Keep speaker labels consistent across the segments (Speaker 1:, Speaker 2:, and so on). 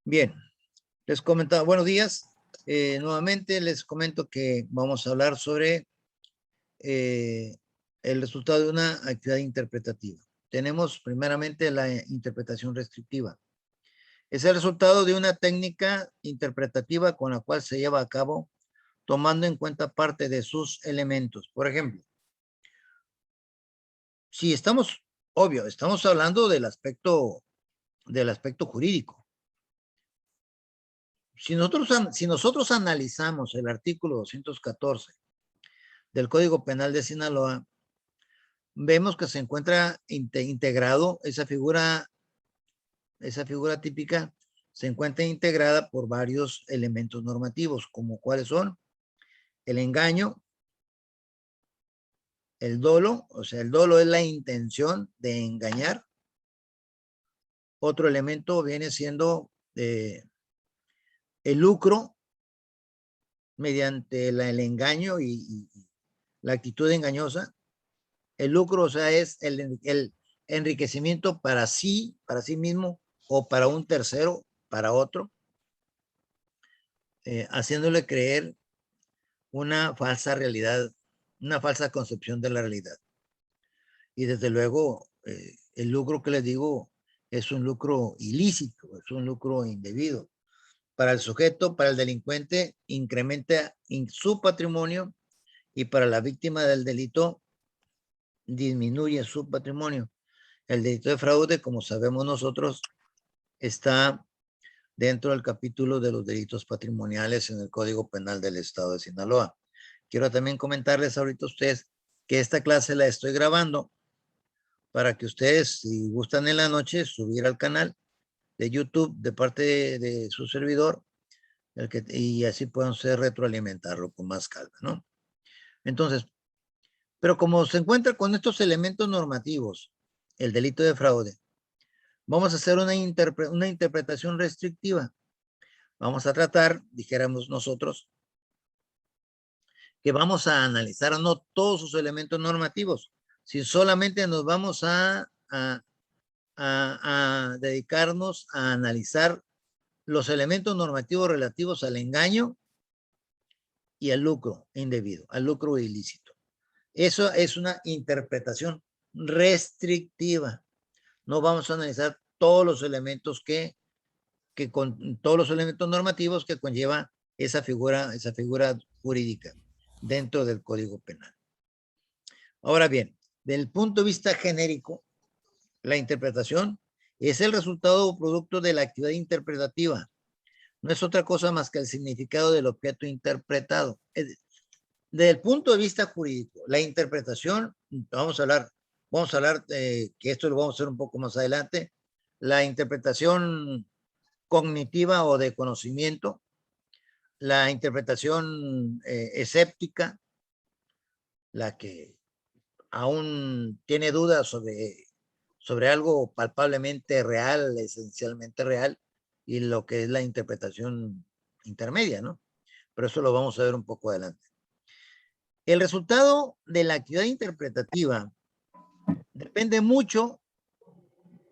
Speaker 1: Bien, les comentaba, buenos días. Nuevamente les comento que vamos a hablar sobre eh, el resultado de una actividad interpretativa. Tenemos primeramente la interpretación restrictiva. Es el resultado de una técnica interpretativa con la cual se lleva a cabo tomando en cuenta parte de sus elementos. Por ejemplo, si estamos, obvio, estamos hablando del aspecto jurídico. Si nosotros analizamos el artículo 214 del Código Penal de Sinaloa, vemos que se encuentra integrado esa figura típica, se encuentra integrada por varios elementos normativos, como cuáles son el engaño, el dolo, o sea, el dolo es la intención de engañar. Otro elemento viene siendo el lucro mediante el engaño y la actitud engañosa. El lucro, o sea, es el enriquecimiento para sí mismo o para un tercero, para otro, haciéndole creer una falsa realidad, una falsa concepción de la realidad. Y desde luego, el lucro que les digo es un lucro ilícito, es un lucro indebido. Para el sujeto, para el delincuente, incrementa su patrimonio y para la víctima del delito, disminuye su patrimonio. El delito de fraude, como sabemos nosotros, está dentro del capítulo de los delitos patrimoniales en el Código Penal del Estado de Sinaloa. Quiero también comentarles ahorita a ustedes que esta clase la estoy grabando para que ustedes, si gustan en la noche, subir al canal de YouTube de parte de su servidor y así puedan ustedes retroalimentarlo con más calma, ¿no? Entonces, pero como se encuentra con estos elementos normativos, el delito de fraude, vamos a hacer una interpretación restrictiva. Vamos a tratar, dijéramos nosotros, que vamos a analizar no todos sus elementos normativos, si solamente nos vamos a dedicarnos a analizar los elementos normativos relativos al engaño y al lucro indebido, al lucro ilícito. Eso es una interpretación restrictiva. No vamos a analizar todos los elementos con todos los elementos normativos que conlleva esa figura jurídica dentro del Código Penal. Ahora bien, desde el punto de vista genérico, la interpretación es el resultado o producto de la actividad interpretativa. No es otra cosa más que el significado del objeto interpretado. Desde el punto de vista jurídico, la interpretación, vamos a hablar que esto lo vamos a hacer un poco más adelante, la interpretación cognitiva o de conocimiento, la interpretación escéptica, la que aún tiene dudas sobre algo palpablemente real, esencialmente real, y lo que es la interpretación intermedia, ¿no? Pero eso lo vamos a ver un poco adelante. El resultado de la actividad interpretativa depende mucho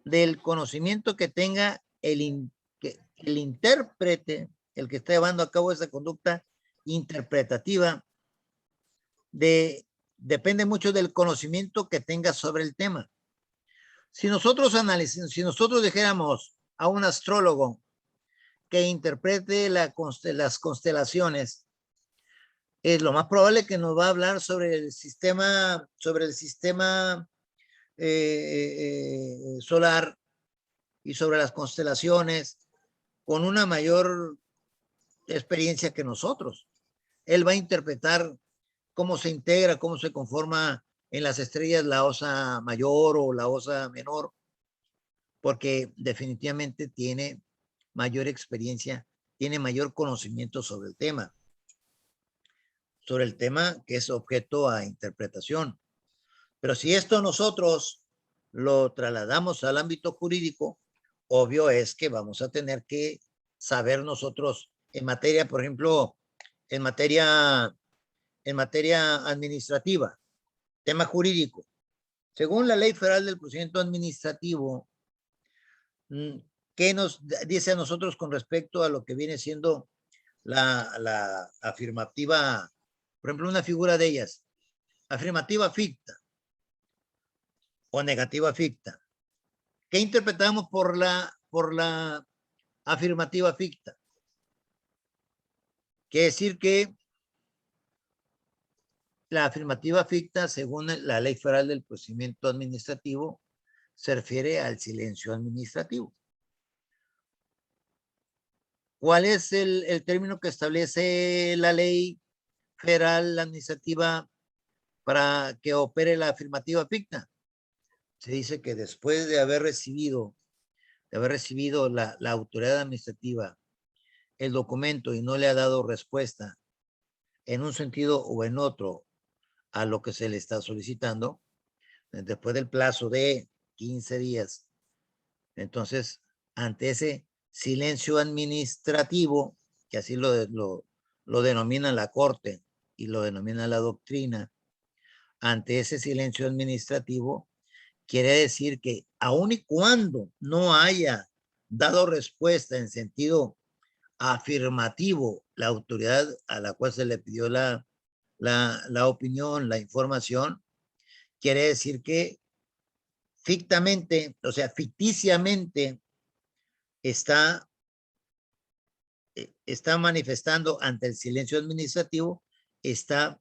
Speaker 1: del conocimiento que tenga el intérprete, el que está llevando a cabo esa conducta interpretativa, depende mucho del conocimiento que tenga sobre el tema. Si nosotros dijéramos a un astrólogo que interprete las constelaciones, es lo más probable que nos va a hablar sobre el sistema solar y sobre las constelaciones con una mayor experiencia que nosotros. Él va a interpretar cómo se integra, cómo se conforma en las estrellas la osa mayor o la osa menor, porque definitivamente tiene mayor experiencia, tiene mayor conocimiento sobre el tema que es objeto a interpretación. Pero si esto nosotros lo trasladamos al ámbito jurídico, obvio es que vamos a tener que saber nosotros en materia, por ejemplo, en materia administrativa, tema jurídico. Según la Ley Federal del Procedimiento Administrativo, ¿Qué nos dice a nosotros con respecto a lo que viene siendo la afirmativa? Por ejemplo, una figura de ellas, afirmativa ficta o negativa ficta. ¿Qué interpretamos por la afirmativa ficta? Quiere decir que la afirmativa ficta, según la Ley Federal del Procedimiento Administrativo, se refiere al silencio administrativo. ¿Cuál es el término que establece la Ley Federal Administrativa para que opere la afirmativa ficta? Se dice que después de haber recibido la autoridad administrativa el documento y no le ha dado respuesta en un sentido o en otro a lo que se le está solicitando, después del plazo de 15 días, entonces, ante ese silencio administrativo, que así lo denomina la Corte y lo denomina la doctrina, ante ese silencio administrativo, quiere decir que aun y cuando no haya dado respuesta en sentido afirmativo la autoridad a la cual se le pidió la opinión, la información, quiere decir que fictamente, o sea, ficticiamente está manifestando ante el silencio administrativo, está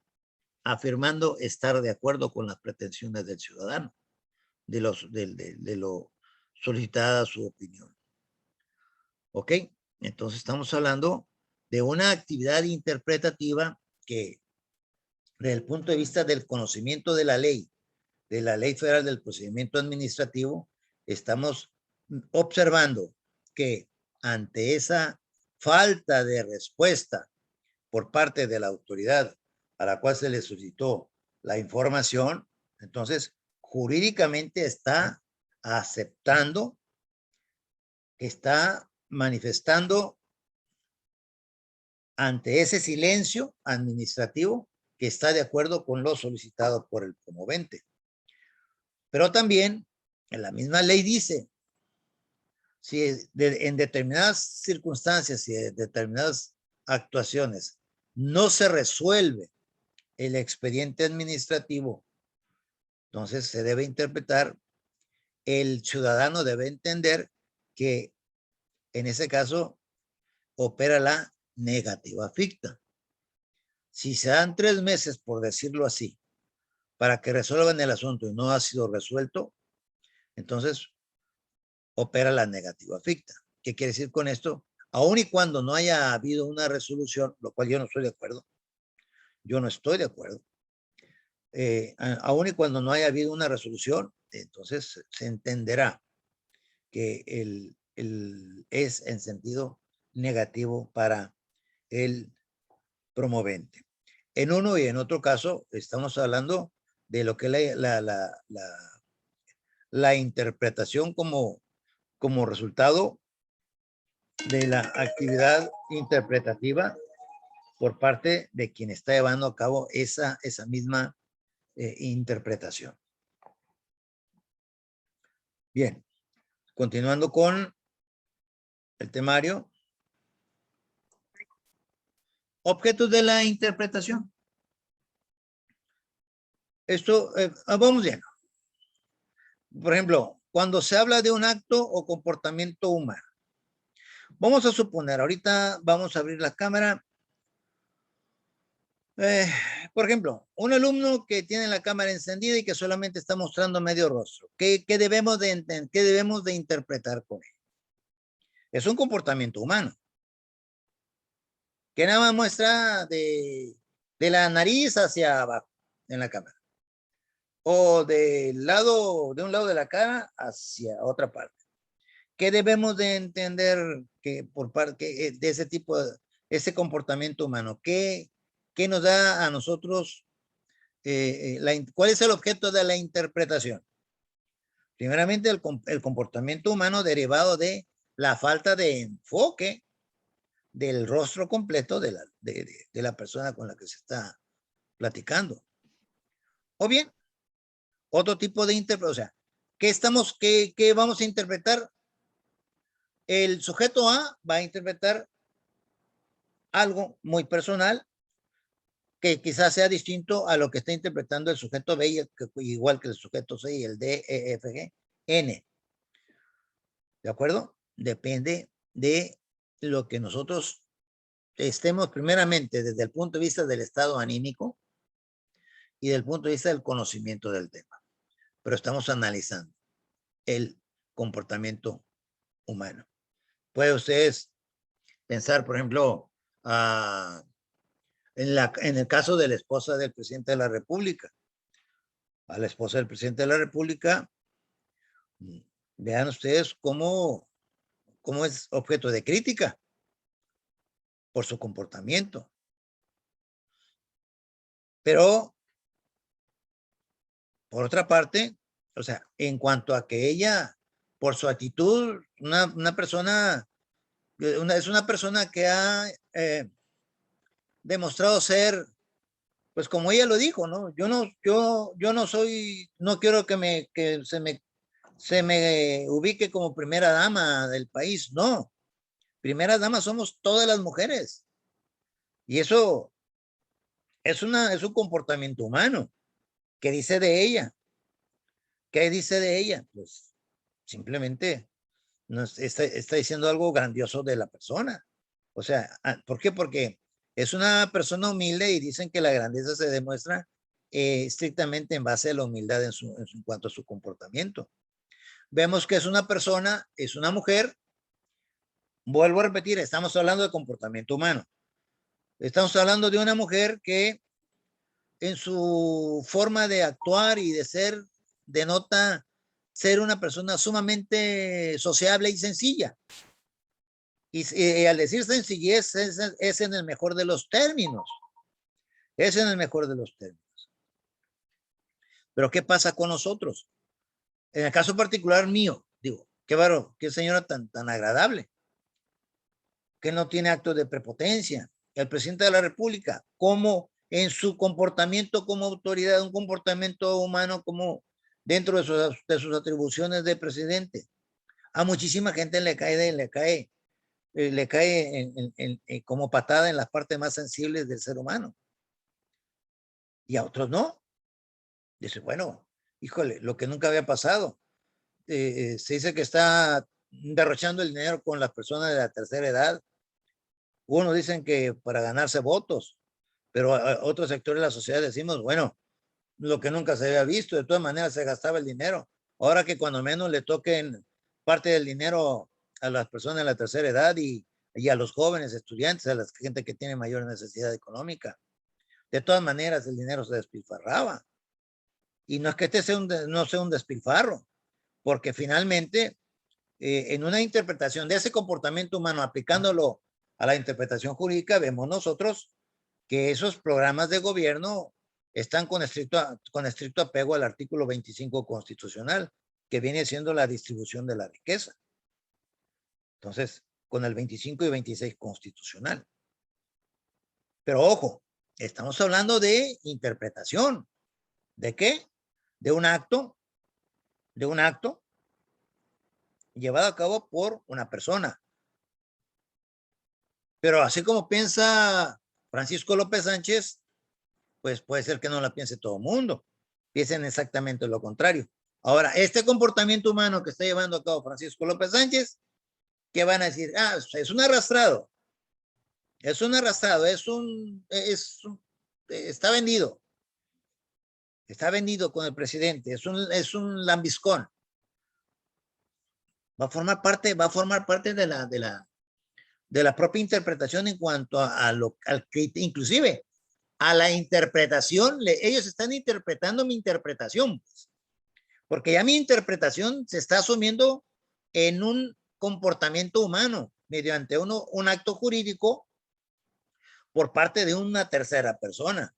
Speaker 1: afirmando estar de acuerdo con las pretensiones del ciudadano, de lo solicitada su opinión. ¿Ok? Entonces estamos hablando de una actividad interpretativa que, desde el punto de vista del conocimiento de la Ley Federal del Procedimiento Administrativo, estamos observando que ante esa falta de respuesta por parte de la autoridad a la cual se le solicitó la información, entonces jurídicamente está aceptando, está manifestando ante ese silencio administrativo que está de acuerdo con lo solicitado por el promovente. Pero también en la misma ley dice, si en determinadas circunstancias y en determinadas actuaciones no se resuelve el expediente administrativo, entonces se debe interpretar, el ciudadano debe entender que en ese caso opera la negativa ficta. Si se dan 3 meses, por decirlo así, para que resuelvan el asunto y no ha sido resuelto, entonces opera la negativa ficta. ¿Qué quiere decir con esto? Aun y cuando no haya habido una resolución, lo cual yo no estoy de acuerdo, yo no estoy de acuerdo, aun y cuando no haya habido una resolución, entonces se entenderá que es en sentido negativo para el promovente. En uno y en otro caso, estamos hablando de lo que es la interpretación como resultado de la actividad interpretativa por parte de quien está llevando a cabo esa misma interpretación. Bien, continuando con el temario. Objetos de la interpretación. Esto, vamos bien. Por ejemplo, cuando se habla de un acto o comportamiento humano, vamos a suponer, ahorita vamos a abrir la cámara. Por ejemplo, un alumno que tiene la cámara encendida y que solamente está mostrando medio rostro. ¿Qué debemos de interpretar con él? Es un comportamiento humano. Que nada más muestra de la nariz hacia abajo en la cámara. O de un lado de la cara hacia otra parte. ¿Qué debemos de entender que por parte de ese tipo ese comportamiento humano? ¿Qué nos da a nosotros? ¿Cuál es el objeto de la interpretación? Primeramente, el comportamiento humano derivado de la falta de enfoque del rostro completo de la persona con la que se está platicando. O bien, otro tipo de interpretación. O sea, ¿qué vamos a interpretar? el sujeto A va a interpretar algo muy personal que quizás sea distinto a lo que está interpretando el sujeto B, igual que el sujeto C y el D, E, F, G, N. ¿De acuerdo? Depende de lo que nosotros estemos primeramente desde el punto de vista del estado anímico y del punto de vista del conocimiento del tema. Pero estamos analizando el comportamiento humano. Puede ustedes pensar, por ejemplo, en el caso de la esposa del presidente de la República. A la esposa del presidente de la República, vean ustedes cómo es objeto de crítica por su comportamiento. Pero, por otra parte, o sea, en cuanto a que ella, por su actitud, una persona, es una persona que ha demostrado ser, pues como ella lo dijo, ¿no? Yo no soy, no quiero que se me ubique como primera dama del país, no. Primera dama somos todas las mujeres. Y eso es un comportamiento humano. ¿Qué dice de ella? ¿Qué dice de ella? Pues simplemente nos está diciendo algo grandioso de la persona. O sea, ¿por qué? Porque es una persona humilde y dicen que la grandeza se demuestra estrictamente en base a la humildad en cuanto a su comportamiento. Vemos que es una persona, es una mujer. Vuelvo a repetir, estamos hablando de comportamiento humano. Estamos hablando de una mujer que en su forma de actuar y de ser denota ser una persona sumamente sociable y sencilla. Y al decir sencillez es en el mejor de los términos. Es en el mejor de los términos. Pero ¿qué pasa con nosotros? En el caso particular mío, digo, qué varón, qué señora tan agradable, que no tiene actos de prepotencia. El presidente de la República, como en su comportamiento como autoridad, un comportamiento humano como dentro de sus atribuciones de presidente. A muchísima gente le cae como patada en las partes más sensibles del ser humano. Y a otros no. Dice, bueno, híjole, lo que nunca había pasado. Se dice que está derrochando el dinero con las personas de la tercera edad. Unos dicen que para ganarse votos, pero a otros sectores de la sociedad decimos, bueno, lo que nunca se había visto, de todas maneras se gastaba el dinero. Ahora que cuando menos le toquen parte del dinero a las personas de la tercera edad y a los jóvenes estudiantes, a la gente que tiene mayor necesidad económica. De todas maneras, el dinero se despilfarraba. Y no es que este no sea un despilfarro, porque finalmente, en una interpretación de ese comportamiento humano, aplicándolo a la interpretación jurídica, vemos nosotros que esos programas de gobierno están con estricto apego al artículo 25 constitucional, que viene siendo la distribución de la riqueza. Entonces, con el 25 y 26 constitucional. Pero ojo, estamos hablando de interpretación. ¿De qué? De un acto llevado a cabo por una persona. Pero así como piensa Francisco López Sánchez, pues puede ser que no la piense todo el mundo. Piensen exactamente lo contrario. Ahora, este comportamiento humano que está llevando a cabo Francisco López Sánchez, ¿qué van a decir? Ah, es un arrastrado. Es un arrastrado, está vendido. Está vendido con el presidente. Es un lambiscón. Va a formar parte de la propia interpretación en cuanto al que inclusive a la interpretación, ellos están interpretando mi interpretación, pues, porque ya mi interpretación se está asumiendo en un comportamiento humano mediante un acto jurídico por parte de una tercera persona.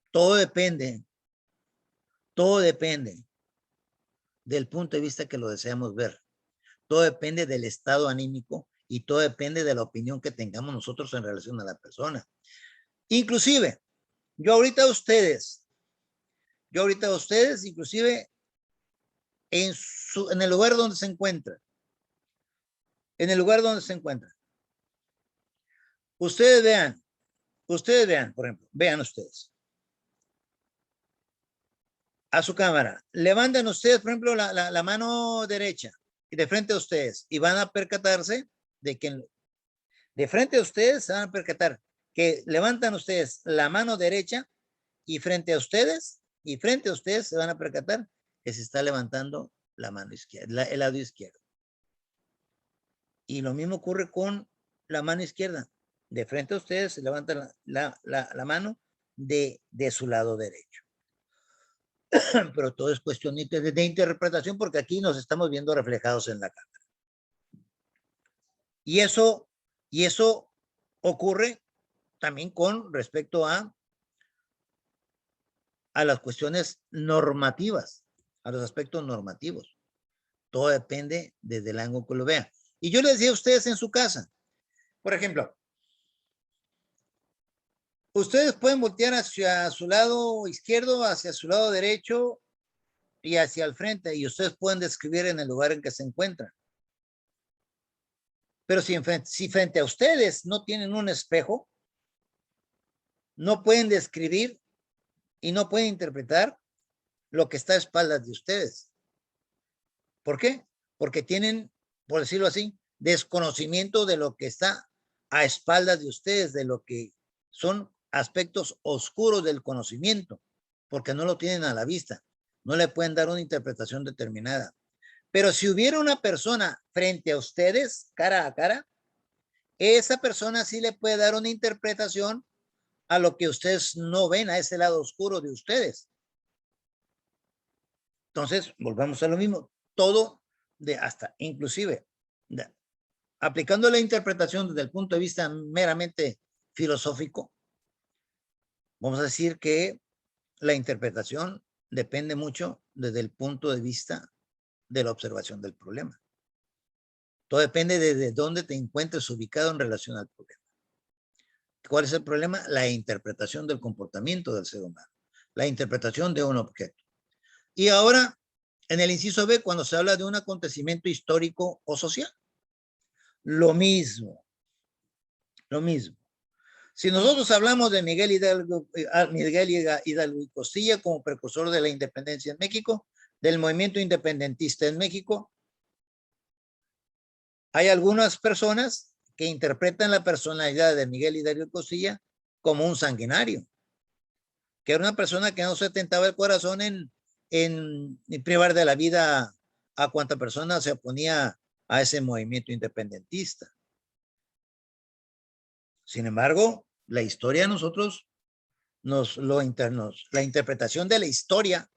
Speaker 1: Todo depende del punto de vista que lo deseamos ver. Todo depende del estado anímico y todo depende de la opinión que tengamos nosotros en relación a la persona. Inclusive, yo ahorita a ustedes, inclusive en el lugar donde se encuentran, en el lugar donde se encuentran. Ustedes vean, por ejemplo, vean ustedes. A su cámara. Levantan ustedes, por ejemplo, la mano derecha y de frente a ustedes y van a percatarse de que de frente a ustedes se van a percatar que levantan ustedes la mano derecha y frente a ustedes se van a percatar que se está levantando la mano izquierda, el lado izquierdo. Y lo mismo ocurre con la mano izquierda. De frente a ustedes se levanta la mano de su lado derecho. Pero todo es cuestión de interpretación porque aquí nos estamos viendo reflejados en la cámara. Y eso ocurre también con respecto a las cuestiones normativas, a los aspectos normativos. Todo depende desde el ángulo que lo vean. Y yo les decía a ustedes en su casa, por ejemplo, ustedes pueden voltear hacia su lado izquierdo, hacia su lado derecho y hacia el frente, y ustedes pueden describir en el lugar en que se encuentran. Pero si frente a ustedes no tienen un espejo, no pueden describir y no pueden interpretar lo que está a espaldas de ustedes. ¿Por qué? Porque tienen, por decirlo así, desconocimiento de lo que está a espaldas de ustedes, de lo que son aspectos oscuros del conocimiento, porque no lo tienen a la vista, no le pueden dar una interpretación determinada. Pero si hubiera una persona frente a ustedes, cara a cara, esa persona sí le puede dar una interpretación a lo que ustedes no ven, a ese lado oscuro de ustedes. Entonces, volvamos a lo mismo. Todo de hasta, inclusive, aplicando la interpretación desde el punto de vista meramente filosófico, vamos a decir que la interpretación depende mucho desde el punto de vista de la observación del problema. Todo depende de dónde te encuentres ubicado en relación al problema. ¿Cuál es el problema? La interpretación del comportamiento del ser humano, la interpretación de un objeto. Y ahora, en el inciso B, cuando se habla de un acontecimiento histórico o social, lo mismo. Si nosotros hablamos de Miguel Hidalgo y Costilla como precursor de la independencia en México, del movimiento independentista en México, hay algunas personas que interpretan la personalidad de Miguel Hidalgo y Costilla como un sanguinario, que era una persona que no se tentaba el corazón en privar de la vida a cuanta persona se oponía a ese movimiento independentista. Sin embargo, la historia nosotros la interpretación de la historia,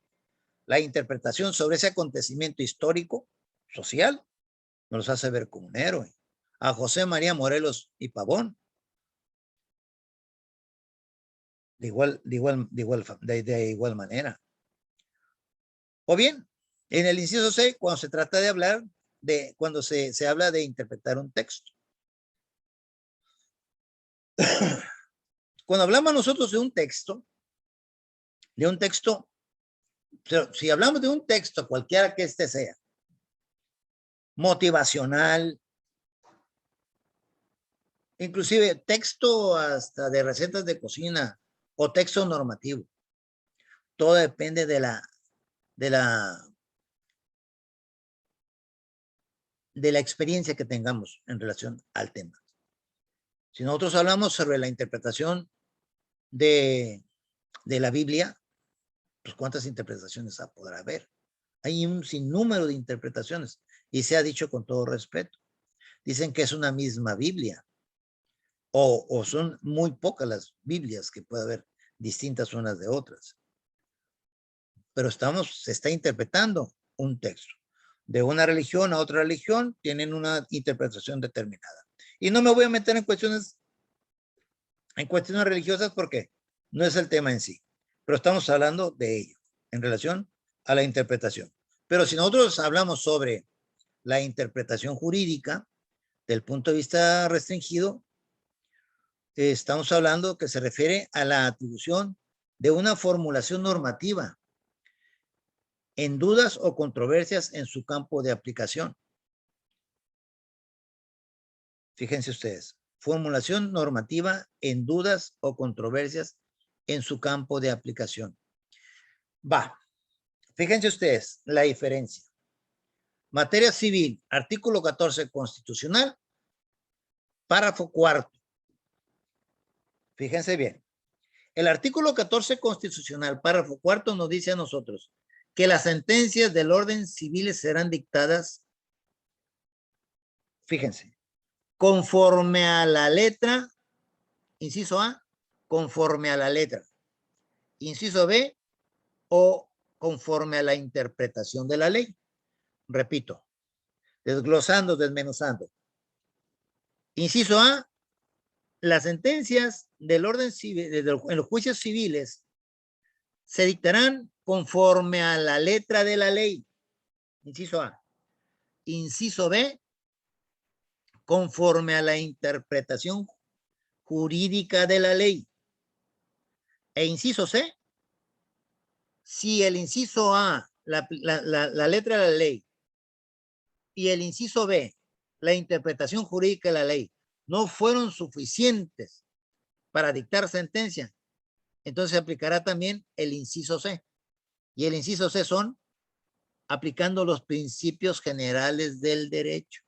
Speaker 1: la interpretación sobre ese acontecimiento histórico, social, nos hace ver como un héroe. A José María Morelos y Pavón, de igual manera. O bien, en el inciso C, cuando se trata de hablar cuando se habla de interpretar un texto. Cuando hablamos nosotros de un texto, pero si hablamos de un texto, cualquiera que este sea, motivacional, inclusive texto hasta de recetas de cocina o texto normativo, todo depende de la experiencia que tengamos en relación al tema. Si nosotros hablamos sobre la interpretación de la Biblia, pues ¿cuántas interpretaciones podrá haber? Hay un sinnúmero de interpretaciones y se ha dicho con todo respeto. Dicen que es una misma Biblia o son muy pocas las Biblias que puede haber distintas unas de otras. Pero se está interpretando un texto. De una religión a otra religión tienen una interpretación determinada. Y no me voy a meter en cuestiones religiosas porque no es el tema en sí. Pero estamos hablando de ello en relación a la interpretación. Pero si nosotros hablamos sobre la interpretación jurídica del punto de vista restringido, estamos hablando que se refiere a la atribución de una formulación normativa en dudas o controversias en su campo de aplicación. Fíjense ustedes, formulación normativa en dudas o controversias en su campo de aplicación. Va, fíjense ustedes la diferencia. Materia civil, artículo 14 constitucional, párrafo cuarto. Fíjense bien. El artículo 14 constitucional, párrafo cuarto, nos dice a nosotros que las sentencias del orden civil serán dictadas, fíjense, conforme a la letra, inciso A, conforme a la letra, inciso B, o conforme a la interpretación de la ley. Repito, desglosando, desmenuzando. Inciso A, las sentencias del orden civil, en los juicios civiles, se dictarán conforme a la letra de la ley. Inciso A. Inciso B, conforme a la interpretación jurídica de la ley. E inciso C, si el inciso A, la letra de la ley, y el inciso B, la interpretación jurídica de la ley, no fueron suficientes para dictar sentencia, entonces se aplicará también el inciso C. Y el inciso C son aplicando los principios generales del derecho.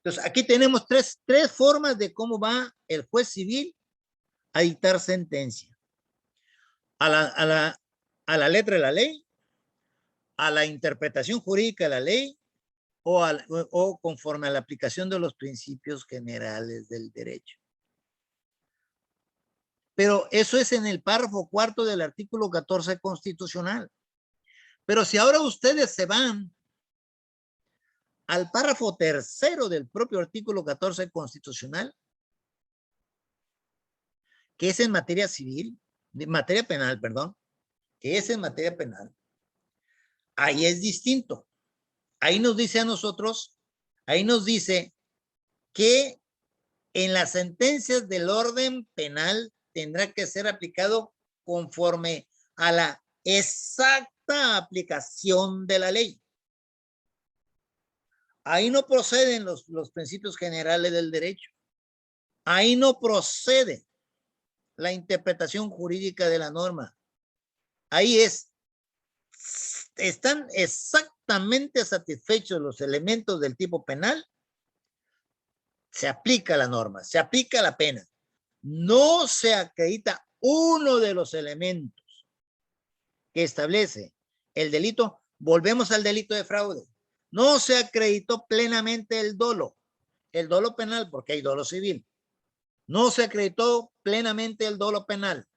Speaker 1: Entonces, aquí tenemos tres formas de cómo va el juez civil a dictar sentencia. A la letra de la ley, a la interpretación jurídica de la ley, o conforme a la aplicación de los principios generales del derecho. Pero eso es en el párrafo cuarto del artículo 14 constitucional. Pero si ahora ustedes se van al párrafo tercero del propio artículo 14 constitucional, que es en materia civil, materia penal, perdón, que es en materia penal, ahí es distinto. Ahí nos dice a nosotros, ahí nos dice que en las sentencias del orden penal tendrá que ser aplicado conforme a la exacta aplicación de la ley. Ahí no proceden los principios generales del derecho. Ahí no procede la interpretación jurídica de la norma. Ahí están exactamente satisfechos los elementos del tipo penal, se aplica la norma, se aplica la pena. No se acredita uno de los elementos que establece el delito. Volvemos al delito de fraude. No se acreditó plenamente el dolo penal, porque hay dolo civil. No se acreditó plenamente el dolo penal.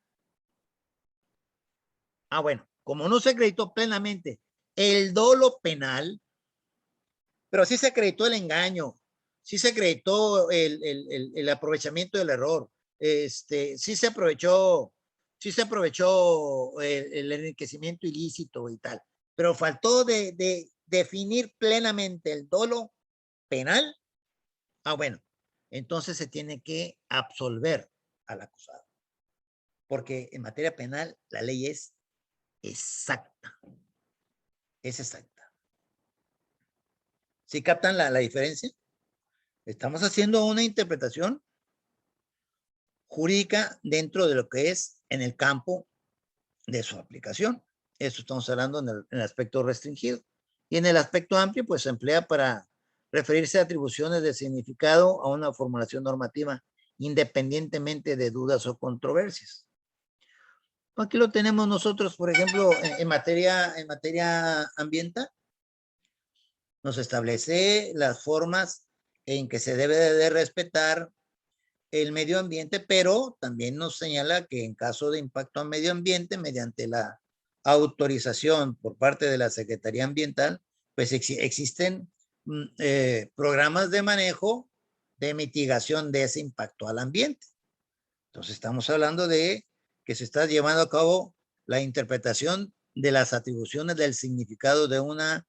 Speaker 1: Bueno, como no se acreditó plenamente el dolo penal, pero sí se acreditó el engaño, sí se acreditó el aprovechamiento del error, sí se aprovechó el enriquecimiento ilícito y tal, pero faltó de definir plenamente el dolo penal. Bueno, entonces se tiene que absolver al acusado, porque en materia penal la ley es exacta. Es exacta. ¿Sí captan la diferencia? Estamos haciendo una interpretación jurídica dentro de lo que es en el campo de su aplicación. Eso estamos hablando en el aspecto restringido. Y en el aspecto amplio, pues se emplea para referirse a atribuciones de significado a una formulación normativa independientemente de dudas o controversias. Aquí lo tenemos nosotros, por ejemplo, en materia ambiental. Nos establece las formas en que se debe de respetar el medio ambiente, pero también nos señala que en caso de impacto al medio ambiente, mediante la autorización por parte de la Secretaría Ambiental, pues existen programas de manejo de mitigación de ese impacto al ambiente. Entonces estamos hablando de que se está llevando a cabo la interpretación de las atribuciones del significado de una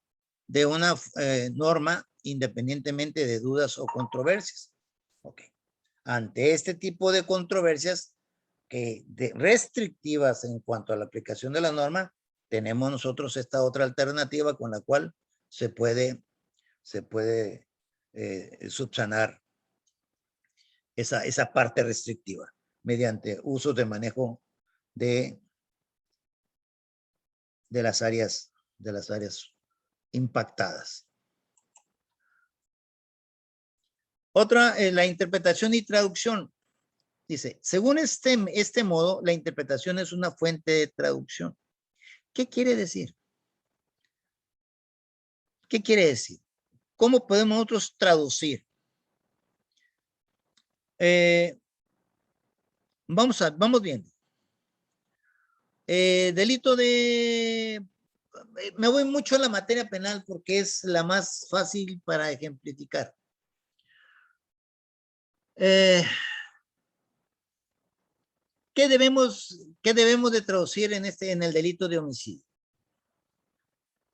Speaker 1: norma independientemente de dudas o controversias. Ok. Ante este tipo de controversias restrictivas en cuanto a la aplicación de la norma, tenemos nosotros esta otra alternativa con la cual se puede subsanar esa parte restrictiva mediante usos de manejo de las áreas impactadas. Otra, la interpretación y traducción. Dice, según este modo, la interpretación es una fuente de traducción. ¿Qué quiere decir? ¿Qué quiere decir? ¿Cómo podemos nosotros traducir? Vamos viendo. Delito de... Me voy mucho a la materia penal porque es la más fácil para ejemplificar. ¿Qué debemos de traducir en el delito de homicidio?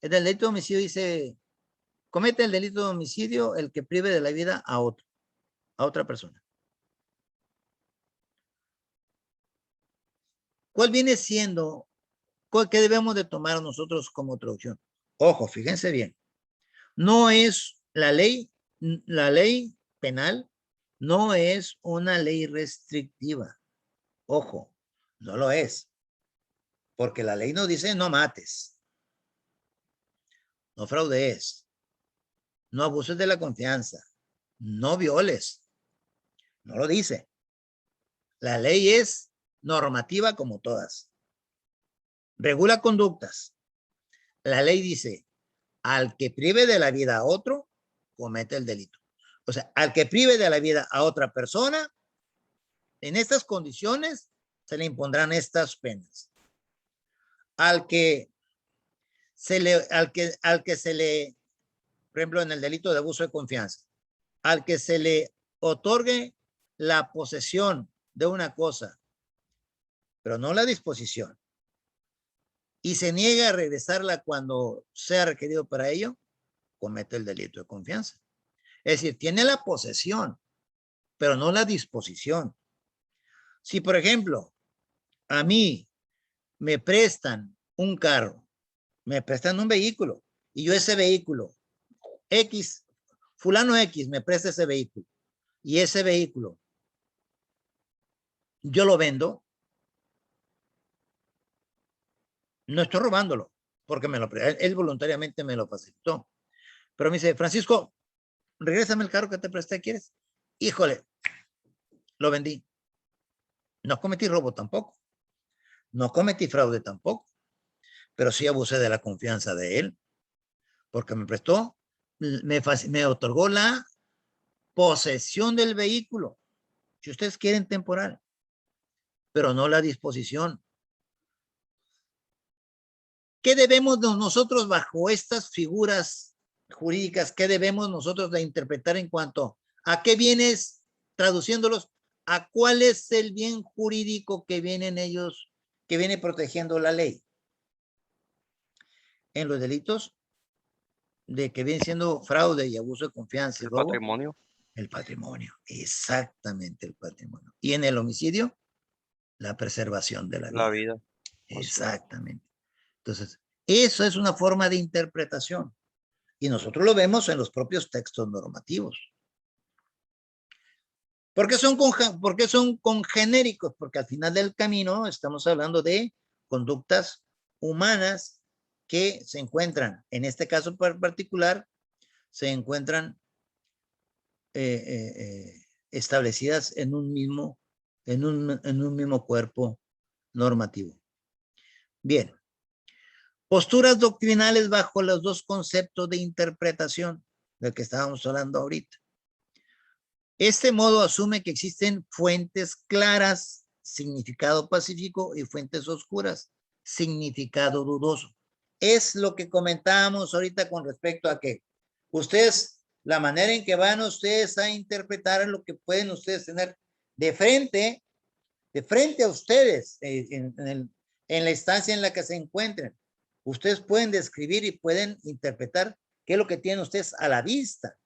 Speaker 1: En el delito de homicidio dice, comete el delito de homicidio el que prive de la vida a otra persona. ¿Cuál viene siendo, qué debemos de tomar nosotros como traducción? Ojo, fíjense bien, no es la ley penal no es una ley restrictiva. Ojo, no lo es. Porque la ley nos dice no mates, no fraudees, no abuses de la confianza, no violes. No lo dice. La ley es normativa como todas. Regula conductas. La ley dice, al que prive de la vida a otro, comete el delito. O sea, al que prive de la vida a otra persona, en estas condiciones se le impondrán estas penas. Al que se le, por ejemplo, en el delito de abuso de confianza, al que se le otorgue la posesión de una cosa, pero no la disposición, y se niega a regresarla cuando sea requerido para ello, comete el delito de confianza. Es decir, tiene la posesión, pero no la disposición. Si, por ejemplo, a mí me prestan un carro, me prestan un vehículo, y yo ese vehículo, fulano X me presta ese vehículo, y ese vehículo yo lo vendo, no estoy robándolo, porque él voluntariamente me lo facilitó. Pero me dice, Francisco, regrésame el carro que te presté, ¿quieres? Híjole, lo vendí. No cometí robo tampoco. No cometí fraude tampoco. Pero sí abusé de la confianza de él, porque me prestó, me otorgó la posesión del vehículo, si ustedes quieren temporal, pero no la disposición. ¿Qué debemos nosotros bajo estas figuras jurídicas? ¿Qué debemos nosotros de interpretar en cuanto a qué bienes, traduciéndolos, a cuál es el bien jurídico que vienen ellos, que viene protegiendo la ley? En los delitos de que viene siendo fraude y abuso de confianza y robo.
Speaker 2: Patrimonio.
Speaker 1: El patrimonio, exactamente el patrimonio. Y en el homicidio, la preservación de la vida.
Speaker 2: La vida.
Speaker 1: Exactamente. Entonces, eso es una forma de interpretación. Y nosotros lo vemos en los propios textos normativos. ¿Por qué son congenéricos? Porque al final del camino estamos hablando de conductas humanas que se encuentran, en este caso particular, se encuentran establecidas en un mismo cuerpo normativo. Bien. Posturas doctrinales bajo los dos conceptos de interpretación del que estábamos hablando ahorita. Este modo asume que existen fuentes claras, significado pacífico, y fuentes oscuras, significado dudoso. Es lo que comentábamos ahorita con respecto a que ustedes, la manera en que van ustedes a interpretar lo que pueden ustedes tener de frente a ustedes en la instancia en la que se encuentren. Ustedes pueden describir y pueden interpretar qué es lo que tienen ustedes a la vista.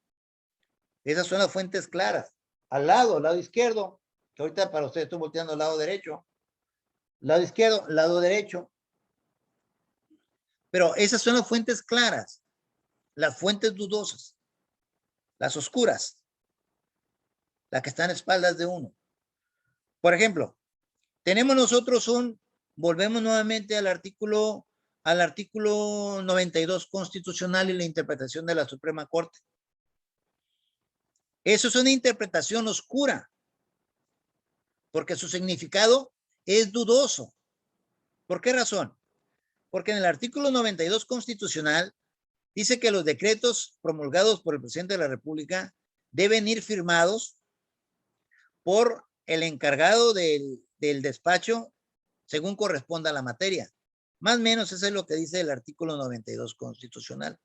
Speaker 1: Esas son las fuentes claras. Al lado izquierdo, que ahorita para ustedes estoy volteando al lado derecho. Lado izquierdo, lado derecho. Pero esas son las fuentes claras. las fuentes dudosas, las oscuras, las que están a espaldas de uno. Por ejemplo, tenemos nosotros volvemos nuevamente al artículo 92 constitucional y la interpretación de la Suprema Corte. Eso es una interpretación oscura, porque su significado es dudoso. ¿Por qué razón? Porque en el artículo 92 constitucional dice que los decretos promulgados por el presidente de la República deben ir firmados por el encargado del despacho según corresponda a la materia. Más o menos eso es lo que dice el artículo 92 constitucional.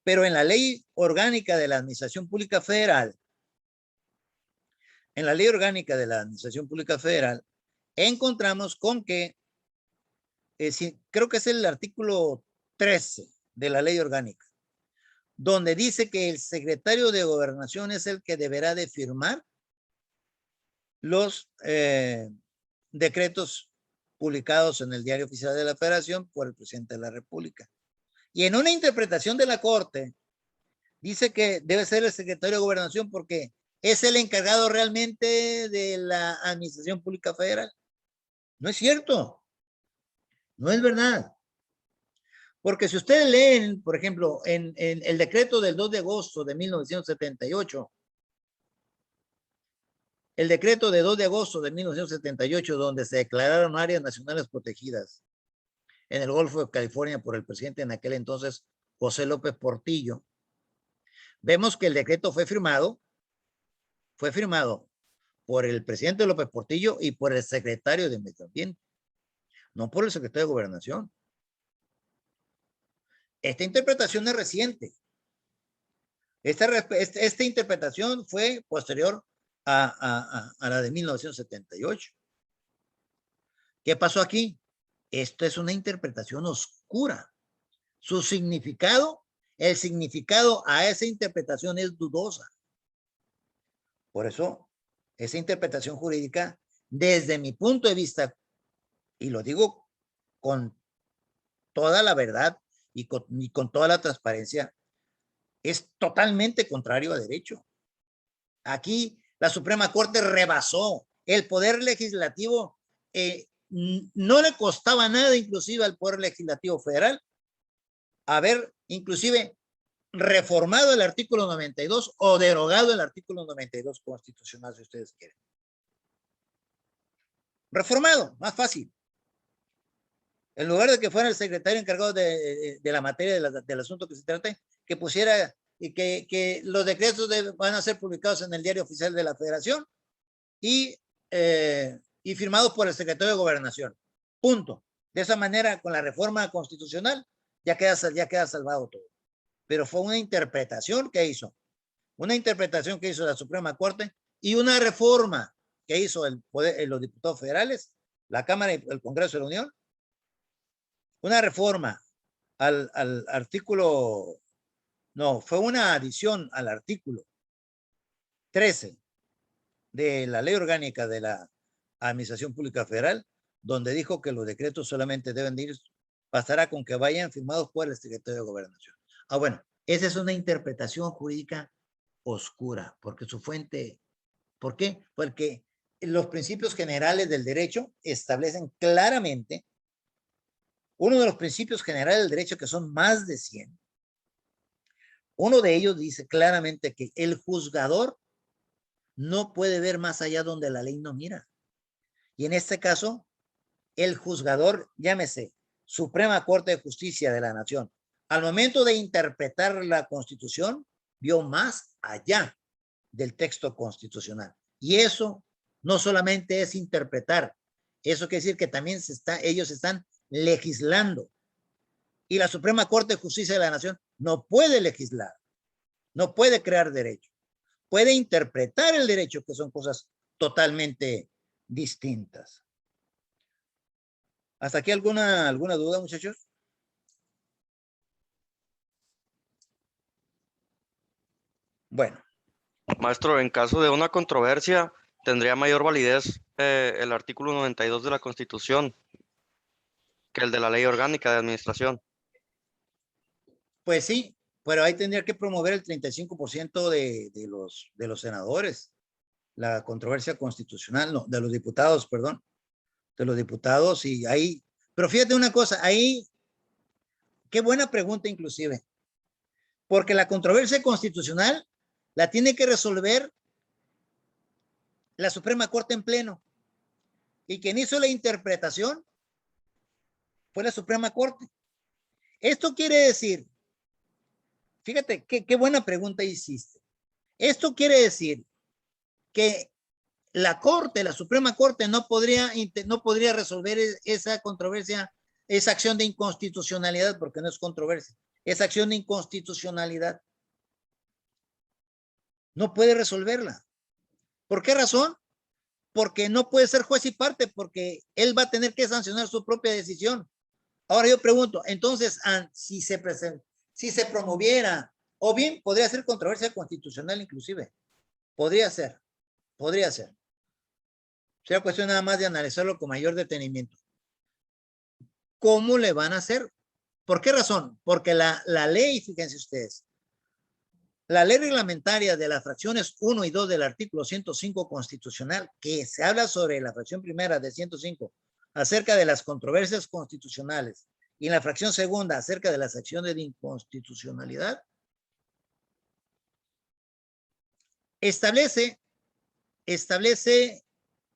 Speaker 1: Pero en la Ley Orgánica de la Administración Pública Federal, encontramos con que, creo que es el artículo 13 de la Ley Orgánica, donde dice que el secretario de Gobernación es el que deberá de firmar los decretos publicados en el Diario Oficial de la Federación por el presidente de la República. Y en una interpretación de la Corte, dice que debe ser el secretario de Gobernación porque es el encargado realmente de la Administración Pública Federal. No es cierto. No es verdad. Porque si ustedes leen, por ejemplo, en el decreto del 2 de agosto de 1978, el decreto de 2 de agosto de 1978, donde se declararon áreas nacionales protegidas en el Golfo de California por el presidente en aquel entonces, José López Portillo, vemos que el decreto fue firmado por el presidente López Portillo y por el secretario de Medio Ambiente, no por el secretario de Gobernación. Esta interpretación es reciente. Esta interpretación fue posterior a la de 1978. ¿Qué pasó aquí? Esto es una interpretación oscura. Su significado, el significado a esa interpretación es dudosa. Por eso, esa interpretación jurídica, desde mi punto de vista, y lo digo con toda la verdad y con toda la transparencia, es totalmente contrario a derecho. Aquí la Suprema Corte rebasó el Poder Legislativo. No le costaba nada, inclusive al Poder Legislativo Federal, haber inclusive reformado el artículo 92 o derogado el artículo 92 constitucional, si ustedes quieren. Reformado, más fácil. En lugar de que fuera el secretario encargado de la materia del asunto que se trate, que pusiera y que los decretos van a ser publicados en el Diario Oficial de la Federación y firmados por el secretario de Gobernación. Punto. De esa manera, con la reforma constitucional, ya queda salvado todo. Pero fue una interpretación que hizo la Suprema Corte y una reforma que hizo los diputados federales, la Cámara y el Congreso de la Unión, una reforma al artículo, no, fue una adición al artículo 13 de la Ley Orgánica de la Administración Pública Federal, donde dijo que los decretos solamente deben de ir, bastará con que vayan firmados por el secretario de Gobernación. Bueno, esa es una interpretación jurídica oscura, porque su fuente, ¿por qué? Porque los principios generales del derecho establecen claramente, uno de los principios generales del derecho, que son más de 100, uno de ellos dice claramente que el juzgador no puede ver más allá donde la ley no mira. Y en este caso, el juzgador, llámese Suprema Corte de Justicia de la Nación, al momento de interpretar la Constitución, vio más allá del texto constitucional. Y eso no solamente es interpretar, eso quiere decir que también ellos están legislando. Y la Suprema Corte de Justicia de la Nación no puede legislar, no puede crear derecho, puede interpretar el derecho, que son cosas totalmente distintas. ¿Hasta aquí alguna duda, muchachos? Bueno.
Speaker 2: Maestro, en caso de una controversia, ¿tendría mayor validez el artículo 92 de la Constitución que el de la Ley Orgánica de Administración?
Speaker 1: Pues sí, pero ahí tendría que promover el 35% de los senadores, la controversia constitucional, no, de los diputados, perdón, de los diputados y ahí, pero fíjate una cosa, ahí, qué buena pregunta inclusive, porque la controversia constitucional la tiene que resolver la Suprema Corte en pleno y quien hizo la interpretación fue la Suprema Corte. Esto quiere decir, fíjate, qué buena pregunta hiciste. Esto quiere decir que la Corte, la Suprema Corte, no podría resolver esa controversia, esa acción de inconstitucionalidad, porque no es controversia, esa acción de inconstitucionalidad. No puede resolverla. ¿Por qué razón? Porque no puede ser juez y parte, porque él va a tener que sancionar su propia decisión. Ahora yo pregunto, entonces, si se promoviera, o bien podría ser controversia constitucional inclusive, podría ser. Sería cuestión nada más de analizarlo con mayor detenimiento. ¿Cómo le van a hacer? ¿Por qué razón? Porque la ley, fíjense ustedes, la ley reglamentaria de las fracciones 1 y 2 del artículo 105 constitucional, que se habla sobre la fracción primera de 105 acerca de las controversias constitucionales y en la fracción segunda acerca de las acciones de inconstitucionalidad, establece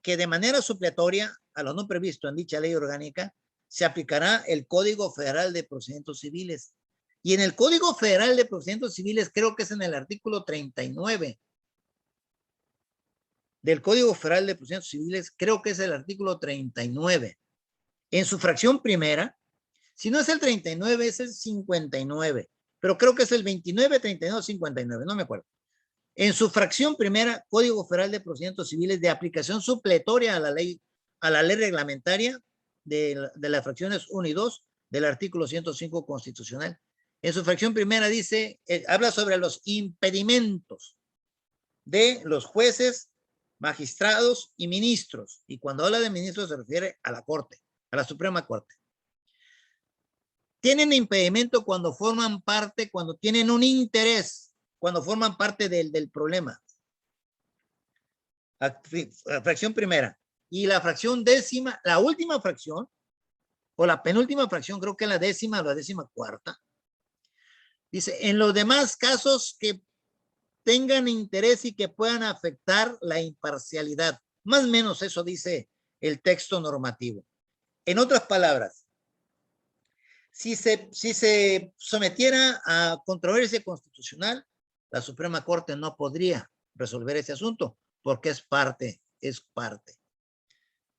Speaker 1: que de manera supletoria a lo no previsto en dicha ley orgánica se aplicará el Código Federal de Procedimientos Civiles. Y en el Código Federal de Procedimientos Civiles, creo que es en el artículo 39 del Código Federal de Procedimientos Civiles, creo que es el artículo 39. En su fracción primera, si no es el 39, es el 59, pero creo que es el 29, 39, 59, no me acuerdo. En su fracción primera, Código Federal de Procedimientos Civiles de aplicación supletoria a la ley reglamentaria de las fracciones 1 y 2 del artículo 105 constitucional. En su fracción primera dice, habla sobre los impedimentos de los jueces, magistrados y ministros. Y cuando habla de ministros se refiere a la Corte, a la Suprema Corte. Tienen impedimento cuando forman parte, cuando tienen un interés, cuando forman parte del problema. La fracción primera. Y la fracción décima, la última fracción, o la penúltima fracción, creo que la décima o la 14ª, dice, en los demás casos que tengan interés y que puedan afectar la imparcialidad. Más o menos eso dice el texto normativo. En otras palabras, si se sometiera a controversia constitucional, la Suprema Corte no podría resolver ese asunto porque es parte.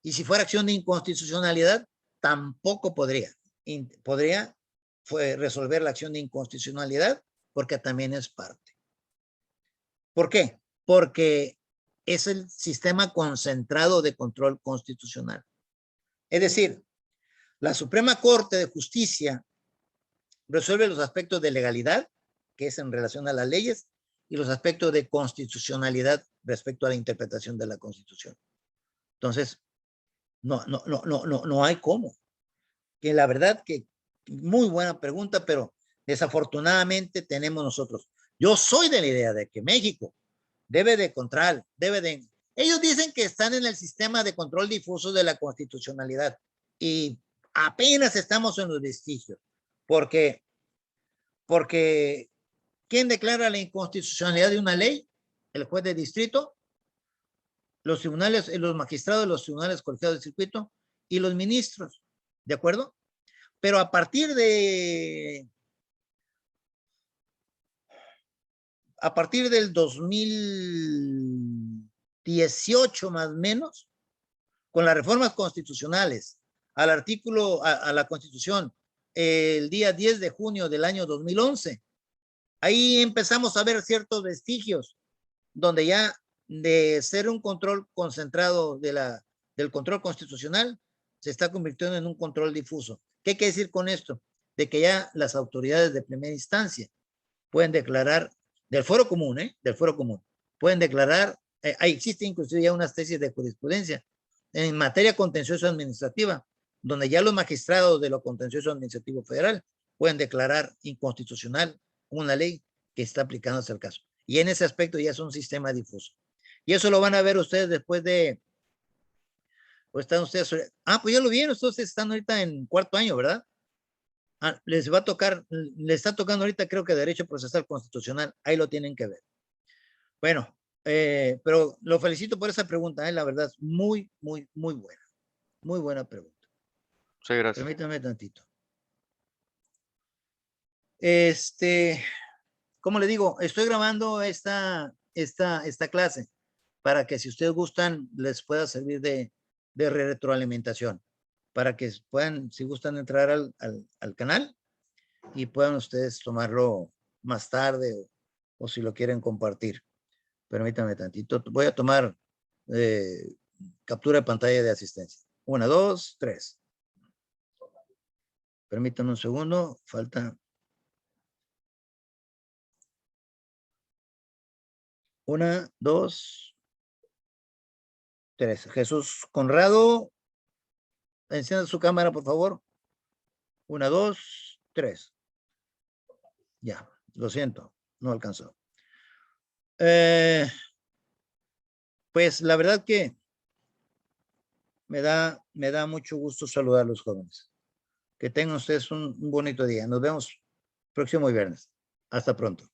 Speaker 1: Y si fuera acción de inconstitucionalidad, tampoco podría resolver la acción de inconstitucionalidad porque también es parte. ¿Por qué? Porque es el sistema concentrado de control constitucional. Es decir, la Suprema Corte de Justicia resuelve los aspectos de legalidad, que es en relación a las leyes, y los aspectos de constitucionalidad respecto a la interpretación de la Constitución. Entonces, no hay cómo. Que la verdad que muy buena pregunta, pero desafortunadamente tenemos nosotros. Yo soy de la idea de que México debe de controlar, ellos dicen que están en el sistema de control difuso de la constitucionalidad y apenas estamos en los vestigios, porque ¿quién declara la inconstitucionalidad de una ley? El juez de distrito, los tribunales, los magistrados de los tribunales colegiados de circuito y los ministros, ¿de acuerdo? Pero a partir del 2018 más o menos, con las reformas constitucionales al artículo, a la Constitución, el día 10 de junio del año 2011, ahí empezamos a ver ciertos vestigios donde ya de ser un control concentrado del control constitucional, se está convirtiendo en un control difuso. ¿Qué quiere decir con esto? De que ya las autoridades de primera instancia pueden declarar, del fuero común, pueden declarar, ahí existe inclusive ya unas tesis de jurisprudencia en materia contencioso administrativa, donde ya los magistrados de lo contencioso administrativo federal pueden declarar inconstitucional una ley que está aplicándose al caso. Y en ese aspecto ya es un sistema difuso. Y eso lo van a ver ustedes después de, o están ustedes, pues ya lo vieron, ustedes están ahorita en cuarto año, ¿verdad? Les va a tocar, les está tocando ahorita creo que Derecho Procesal Constitucional, ahí lo tienen que ver. Bueno, pero lo felicito por esa pregunta, la verdad, muy, muy, muy buena pregunta.
Speaker 2: Sí, gracias.
Speaker 1: Permítame tantito. ¿Cómo le digo? Estoy grabando esta clase para que si ustedes gustan, les pueda servir de retroalimentación, para que puedan, si gustan, entrar al canal y puedan ustedes tomarlo más tarde o si lo quieren compartir. Permítame tantito. Voy a tomar captura de pantalla de asistencia. 1, 2, 3. Permítanme un segundo. Falta. 1, 2, 3. Jesús Conrado, encienda su cámara, por favor. 1, 2, 3. Ya, lo siento, no alcanzó. Pues la verdad que me da mucho gusto saludar a los jóvenes. Que tengan ustedes un bonito día. Nos vemos próximo viernes. Hasta pronto.